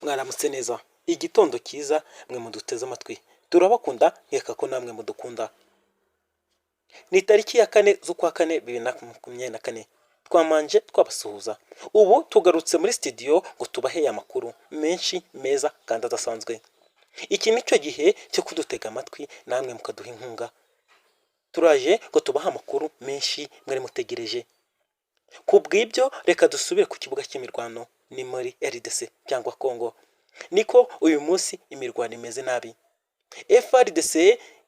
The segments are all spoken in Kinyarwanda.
Mwaramutse neza, igitondo cyiza mwe muduteze amatwi, turabakunda nkeka ko namwe mudukunda. Ni tariki ya 4 z'ukwa 4 2024, twamanje twabasuhuza. Ubu tugarutse muri studio ngo tubaheye amakuru menshi meza kandi adasanzwe. Iki nicyo gihe cyo kudutega amatwi namwe mukaduha inkunga. Turaje ngo tubahe amakuru menshi mwari mutegereje. Kubw'ibyo reka dusubire ku kibuga cy'imirwano, ni muri RDC cyangwa Congo. Niko uyu munsi imirwano imeze nabi. FARDC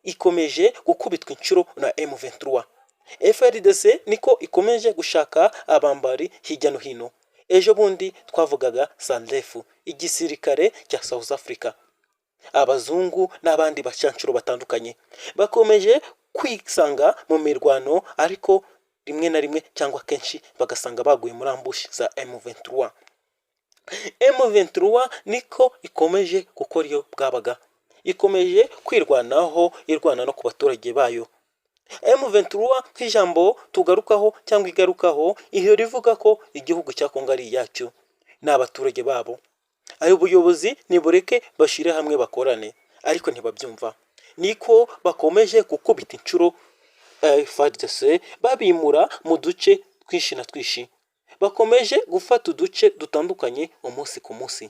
ikomeje gukubitwa inshuro na M23. FARDC niko ikomeje gushaka abambari hirya no hino. Ejo bundi twavugaga SANDF, igisirikare cya South Africa. Abazungu n'abandi bacanshuro batandukanye bakomeje kwisanga mu mirwano, ariko rimwe na rimwe cyangwa kenshi bagasanga baguye muri ambush za M23. M23 niko ikomeje gukora iyo bwabaga, ikomeje kwirwanaho irwana no ku baturage bayo. M23 nk'ijambo tugarukaho cyangwa igarukaho iyo rivuga ko igihugu cya Kongo ari iyacyo n'abaturage babo. Ayo buyobozi nibureke bashire hamwe bakorane, ariko ntibabyumva. Niko bakomeje gukubita inshuro FARDC babimura mu duce twinshi na twishi. Bakomeje gufata uduce dutandukanye umunsi ku munsi.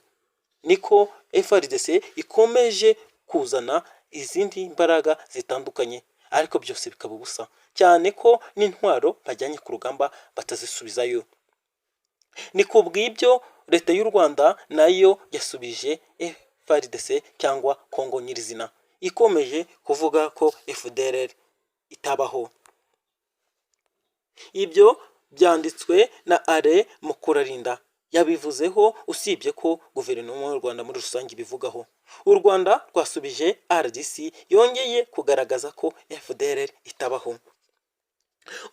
Niko FARDC ikomeje kuzana izindi mbaraga zitandukanye, ariko byose bikaba ubusa, cyane ko n'intwaro bajyanye ku rugamba batazisubizayo. Ni kubw'ibyo leta y'u Rwanda nayo yasubije FARDC cyangwa Kongo nyirizina, ikomeje kuvuga ko FDLR itabaho. Ibyo byanditswe na Ale Mukurarinda, yabivuzeho, usibye ko guverinoma y'u Rwanda muri rusange ibivugaho. U Rwanda rwasubije RDC yongeye kugaragaza ko FDLR itabaho.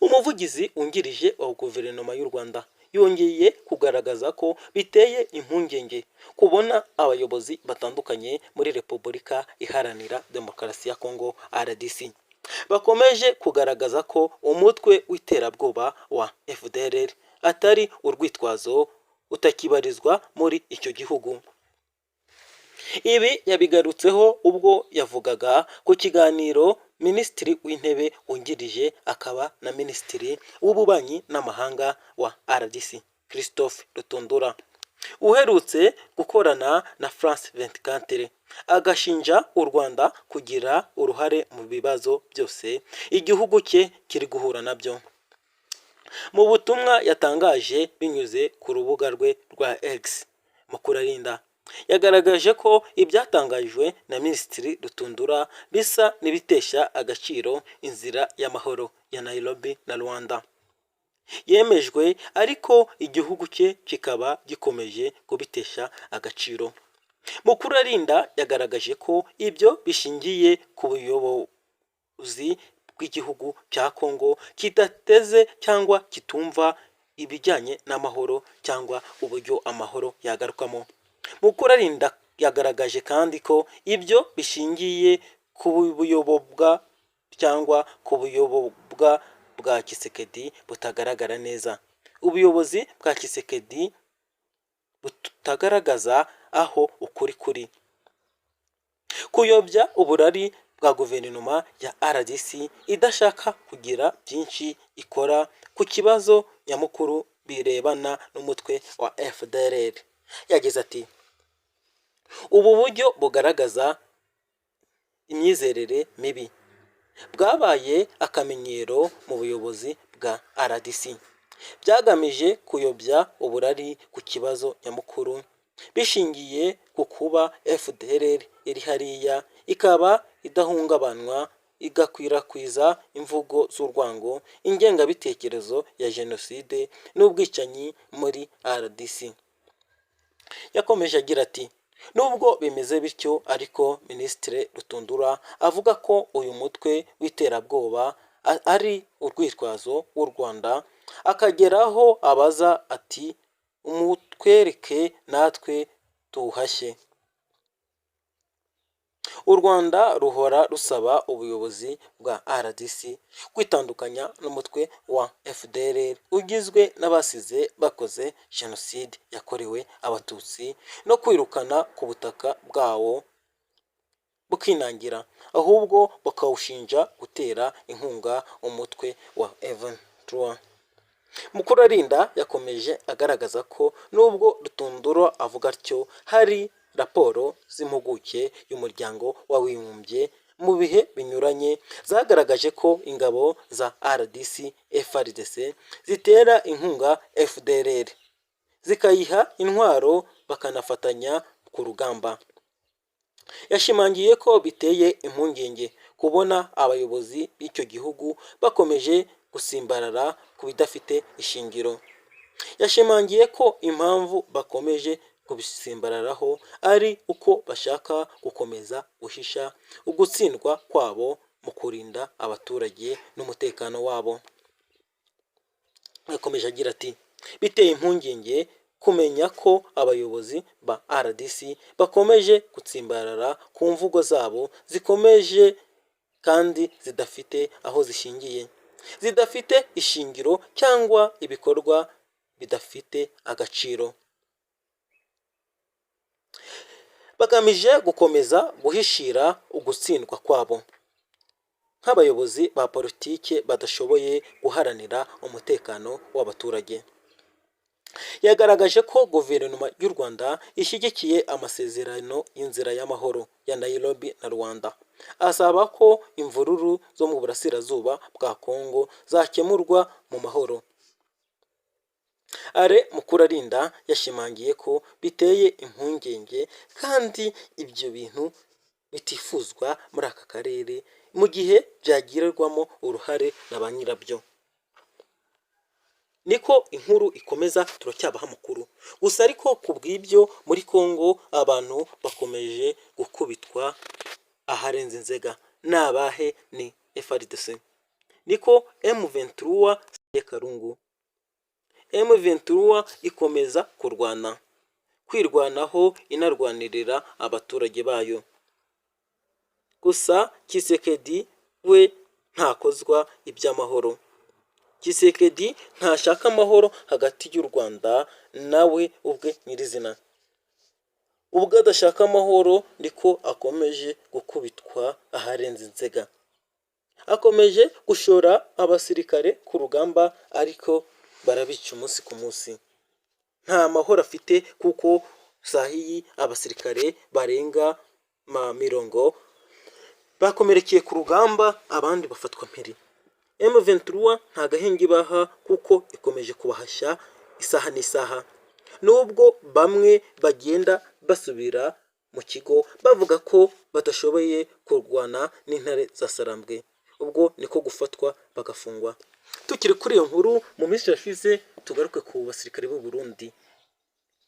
Umuvugizi wungirije wa guverinoma y'u Rwanda yongeye kugaragaza ko biteye impungenge kubona abayobozi batandukanye muri Repubulika Iharanira Demokarasi ya Kongo RDC bakomeje kugaragaza ko umutwe w'iterabwoba wa FDLR atari urwitwazo utakibarizwa muri icyo gihugu. Ibi yabigarutseho ubwo yavugaga ku kiganiro Minisitiri w'Intebe wungirije akaba na Minisitiri w'Ububanyi n'Amahanga wa RDC Christophe Rutundura uherutse gukorana na France 24, agashinja u Rwanda kugira uruhare mu bibazo byose igihugu cye kiri guhura nabyo. Mu butumwa yatangaje binyuze ku rubuga rwe rwa X, Mukurarinda yagaragaje ko ibyatangajwe na Minisitiri Rutundura bisa n'ibitesha agaciro inzira y'amahoro ya Nairobi na Rwanda yemejwe, ariko igihugu cye kikaba gikomeje kubitesha agaciro. Mukurarinda yagaragaje ko ibyo bishingiye ku buyobozi bw'igihugu cya Kongo kidateze cyangwa kitumva ibijyanye n'amahoro cyangwa uburyo amahoro yagarukamo. Mukurarinda yagaragaje kandi ko ibyo bishingiye ku buyobobwa cyangwa ku buyobobwa bwa Kisekedi butagaragara neza. Ubuyobozi bwa Kisekedi butagaragaza aho ukuri kuri. Kuyobya uburari bwa guverinoma ya RDC idashaka kugira byinshi ikora ku kibazo nyamukuru birebana n'umutwe wa FDLR. Yagize ati, ubu buryo bugaragaza imyizerere mibi bwabaye akamenyero mu buyobozi bwa RDC, byagamije kuyobya uburari ku kibazo nyamukuru bishingiye ku kuba FDLR iri hariya ikaba idahungabanywa, igakwirakwiza imvugo z'urwango, ingengabitekerezo ya jenoside n'ubwicanyi muri RDC. Yakomeje agira ati, nubwo bimeze bityo ariko Minisitiri Rutundura avuga ko uyu mutwe w'iterabwoba ari urwitwazo w'u Rwanda, akageraho abaza ati umutwereke natwe tuwuhashye. u Rwanda ruhora rusaba ubuyobozi bwa RDC kwitandukanya n'umutwe wa FDLR ugizwe n'abasize bakoze jenoside yakorewe abatutsi no kwirukana ku butaka bwawo bukinangira, ahubwo bakawushinja gutera inkunga umutwe wa M23. Mukurarinda yakomeje agaragaza ko nubwo Rutundura avuga atyo, hari raporo z'impuguke y'umuryango w'abibumbye mu bihe binyuranye zagaragaje ko ingabo za RDC FARDC zitera inkunga FDLR zikayiha intwaro bakanafatanya ku rugamba. Yashimangiye ko biteye impungenge kubona abayobozi b'icyo gihugu bakomeje gusimbarara ku bidafite ishingiro. Yashimangiye ko impamvu bakomeje kubisimbararaho ari uko bashaka gukomeza guhisha ugutsindwa kwabo mu kurinda abaturage n'umutekano wabo. Yakomeje agira ati biteye impungenge kumenya ko abayobozi ba RDC bakomeje gutsimbarara ku mvugo zabo zikomeje kandi zidafite aho zishingiye, zidafite ishingiro cyangwa ibikorwa bidafite agaciro, bagamije gukomeza guhishira ugutsindwa kwabo nk'abayobozi ba politike badashoboye guharanira umutekano w'abaturage. Yagaragaje ko guverinoma y'u Rwanda ishyigikiye amasezerano y'inzira y'amahoro ya Nairobi na Rwanda, asaba ko imvururu zo mu burasirazuba bwa Kongo zakemurwa mu mahoro. Ale Mukurarinda yashimangiye ko biteye impungenge kandi ibyo bintu bitifuzwa muri aka karere mu gihe byagirirwamo uruhare na ba nyirabyo. Niko inkuru ikomeza, turacyabaha amakuru gusa ariko ku bw'ibyo muri Kongo abantu bakomeje gukubitwa aharenze inzega. Nabahe ni FARDC, niko M23 ya Karungu. M23 ikomeza kurwana, kwirwanaho inarwanirira abaturage bayo. Gusa Tshisekedi we ntakozwa iby'amahoro. Tshisekedi ntashaka amahoro hagati y'u Rwanda nawe ubwe nyirizina. Ubwo adashaka amahoro niko akomeje gukubitwa aharenze inzega. Akomeje gushora abasirikare ku rugamba ariko barabica umunsi ku munsi. Nta mahoro afite kuko sahiyi abasirikare barenga 50 bakomerekeye ku rugamba, abandi bafatwa mpiri. M23 nta gahenge baha kuko ikomeje kubahashya isaha n'isaha, nubwo bamwe bagenda basubira mu kigo bavuga ko badashoboye kurwana n'intare za Sarambwe, ubwo niko gufatwa bagafungwa. Tukiri kuri iyo nkuru, mu minsi yashize tugaruke ku basirikare b'u Burundi.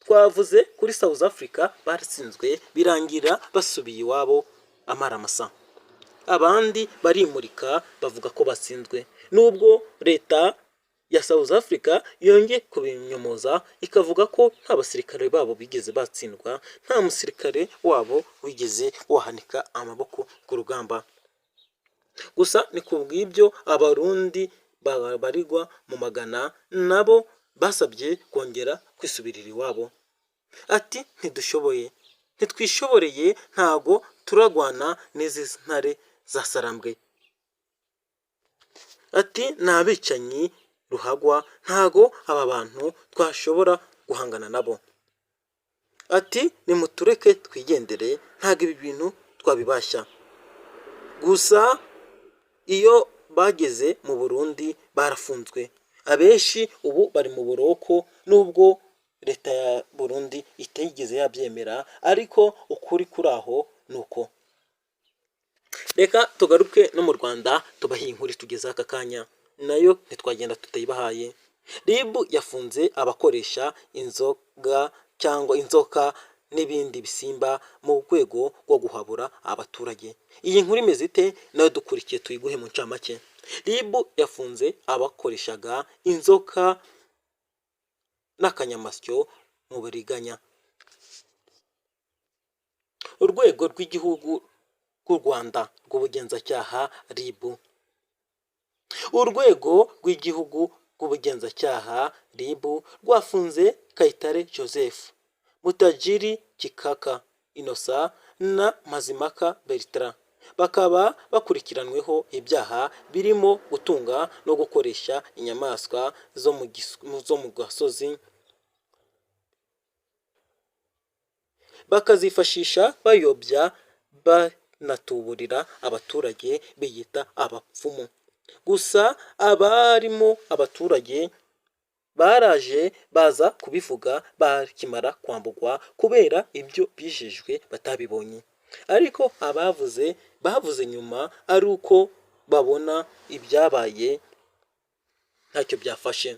Twavuze kuri South Africa baratsinzwe birangira basubiye iwabo amaramasa. Abandi barimurika bavuga ko batsinzwe, nubwo leta ya South Africa yongeye kubinyomoza ikavuga ko nta basirikare babo bigeze batsindwa, nta musirikare wabo wigeze wahanika amaboko ku rugamba. Gusa ni kubw'ibyo abarundi babarirwa mu magana nabo basabye kongera kwisubirira iwabo. Ati ntidushoboye, ntitwishoboreye, ntago turagwana n'izi ntare za Sarambwe. Ati nabicanyi ruhagwa, ntago aba bantu twashobora guhangana nabo. Ati nimutureke twigendere, ntago ibi bintu twabibashya. Gusa iyo bageze mu Burundi barafunzwe, abenshi ubu bari mu buroko, nubwo leta ya Burundi itigeze yabyemera, ariko ukuri kuri aho nuko. Reka tugaruke no mu Rwanda tubahiye inkuru tugeze aka kanya, nayo ntitwagenda tutayibahaye. RIB yafunze abakoresha inzoga cyangwa inzoka n'ibindi bisimba mu rwego rwo guhabura abaturage. Iyi nkuru imeze ite? Nayo dukurikiye tuyiguhe mu ncamake. RIB yafunze abakoreshaga inzoka n'akanyamasyo mu buriganya. Urwego rw'igihugu rw'u Rwanda rw'ubugenzacyaha RIB. Urwego rw'igihugu rw'ubugenzacyaha RIB rwafunze Kayitare Joseph, Mutajiri Kikaka Innocent na Mazimhaka Bertrand, bakaba bakurikiranyweho ibyaha birimo gutunga no gukoresha inyamaswa zo mu gasozi, bakazifashisha bayobya banatuburira abaturage biyita abapfumu. Gusa abarimo abaturage baraje baza kubivuga bakimara kwambugwa kubera ibyo bijejwe batabibonye, ariko bavuze nyuma ari uko babona ibyabaye ntacyo byafashe.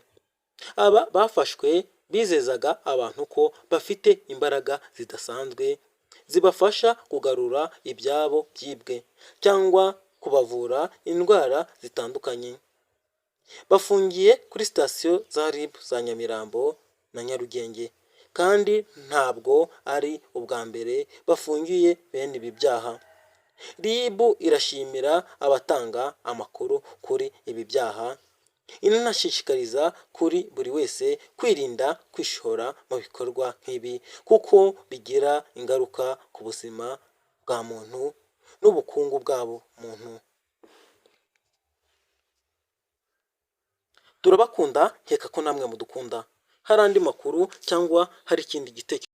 Aba bafashwe bizezaga abantu ko bafite imbaraga zidasanzwe zibafasha kugarura ibyabo byibwe cyangwa kubavura indwara zitandukanye. Bafungiye kuri sitasiyo za RIB za Nyamirambo na Nyarugenge, kandi ntabwo ari ubwa mbere bafungiye bene ibi byaha. RIB irashimira abatanga amakuru kuri ibi byaha, inanashishikariza kuri buri wese kwirinda kwishora mu bikorwa nk'ibi kuko bigira ingaruka ku buzima bwa muntu n'ubukungu bwabo muntu. Turabakunda, nkeka ko namwe mudukunda. Hari andi makuru cyangwa hari ikindi gitekerezo